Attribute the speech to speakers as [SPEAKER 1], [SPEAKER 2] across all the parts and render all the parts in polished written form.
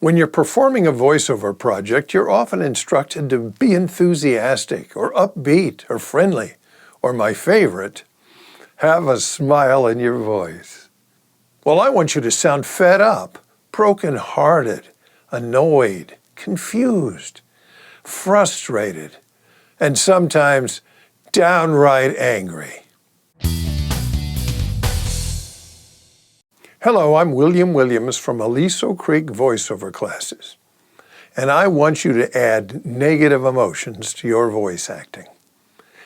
[SPEAKER 1] When you're performing a voiceover project, you're often instructed to be enthusiastic or upbeat or friendly, or my favorite, have a smile in your voice. Well, I want you to sound fed up, broken-hearted, annoyed, confused, frustrated, and sometimes downright angry. Hello, I'm William Williams from Aliso Creek Voiceover Classes, and I want you to add negative emotions to your voice acting.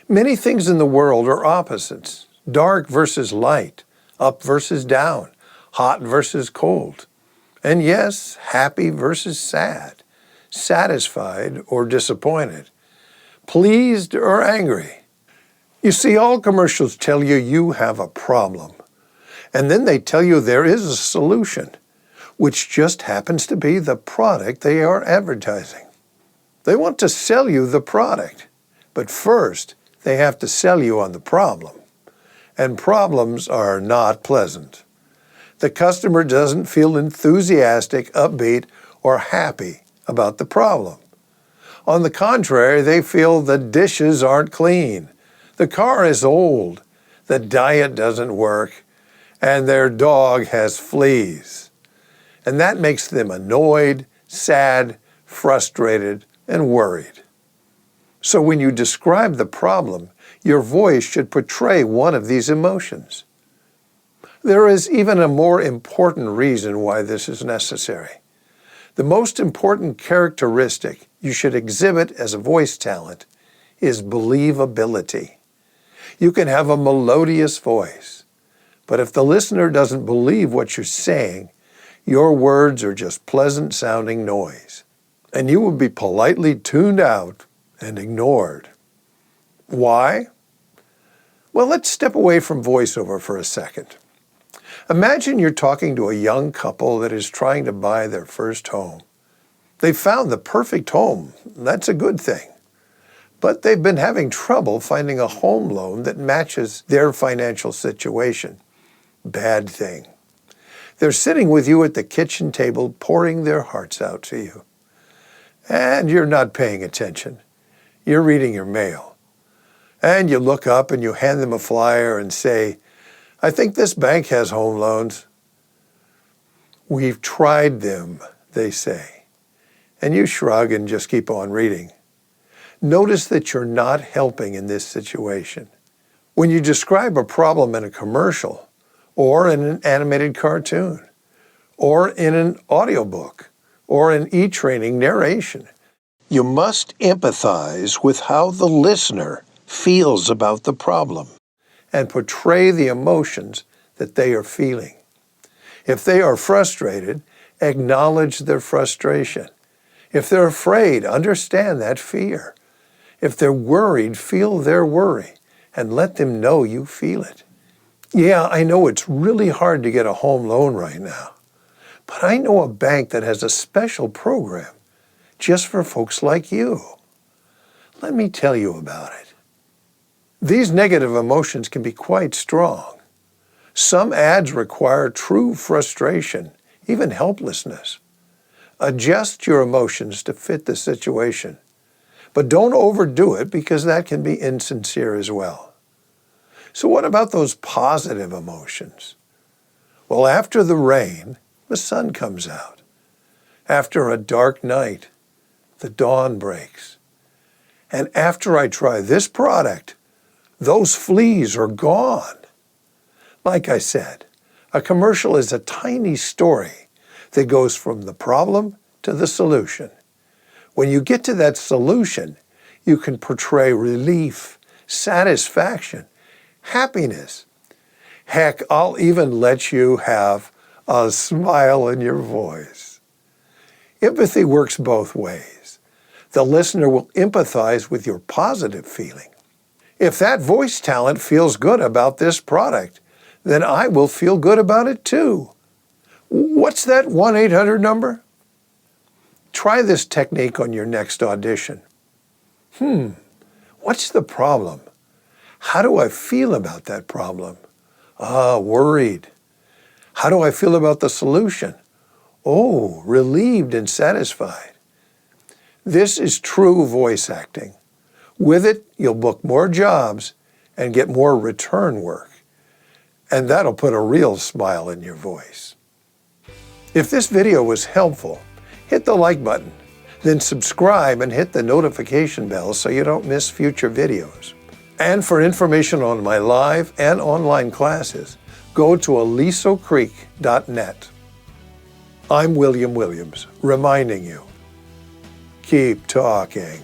[SPEAKER 1] Many things in the world are opposites: dark versus light, up versus down, hot versus cold, and yes, happy versus sad, satisfied or disappointed, pleased or angry. You see, all commercials tell you you have a problem. And then they tell you there is a solution, which just happens to be the product they are advertising. They want to sell you the product, but first they have to sell you on the problem. And problems are not pleasant. The customer doesn't feel enthusiastic, upbeat, or happy about the problem. On the contrary, they feel the dishes aren't clean, the car is old, the diet doesn't work, and their dog has fleas. And that makes them annoyed, sad, frustrated, and worried. So when you describe the problem, your voice should portray one of these emotions. There is even a more important reason why this is necessary. The most important characteristic you should exhibit as a voice talent is believability. You can have a melodious voice, but if the listener doesn't believe what you're saying, your words are just pleasant-sounding noise, and you will be politely tuned out and ignored. Why? Well, let's step away from voiceover for a second. Imagine you're talking to a young couple that is trying to buy their first home. They've found the perfect home. That's a good thing. But they've been having trouble finding a home loan that matches their financial situation. Bad thing. They're sitting with you at the kitchen table, pouring their hearts out to you. And you're not paying attention. You're reading your mail. And you look up and you hand them a flyer and say, "I think this bank has home loans." "We've tried them," they say. And you shrug and just keep on reading. Notice that you're not helping in this situation. When you describe a problem in a commercial, or in an animated cartoon, or in an audiobook, or an e-training narration, you must empathize with how the listener feels about the problem and portray the emotions that they are feeling. If they are frustrated, acknowledge their frustration. If they're afraid, understand that fear. If they're worried, feel their worry and let them know you feel it. Yeah, I know it's really hard to get a home loan right now, but I know a bank that has a special program just for folks like you. Let me tell you about it. These negative emotions can be quite strong. Some ads require true frustration, even helplessness. Adjust your emotions to fit the situation, but don't overdo it because that can be insincere as well. So what about those positive emotions? Well, after the rain, the sun comes out. After a dark night, the dawn breaks. And after I try this product, those fleas are gone. Like I said, a commercial is a tiny story that goes from the problem to the solution. When you get to that solution, you can portray relief, satisfaction, happiness. Heck, I'll even let you have a smile in your voice. Empathy works both ways. The listener will empathize with your positive feeling. If that voice talent feels good about this product, then I will feel good about it too. What's that 1-800 number? Try this technique on your next audition. What's the problem? How do I feel about that problem? Worried. How do I feel about the solution? Oh, relieved and satisfied. This is true voice acting. With it, you'll book more jobs and get more return work. And that'll put a real smile in your voice. If this video was helpful, hit the like button, then subscribe and hit the notification bell so you don't miss future videos. And for information on my live and online classes, go to alisocreek.net. I'm William Williams, reminding you, keep talking.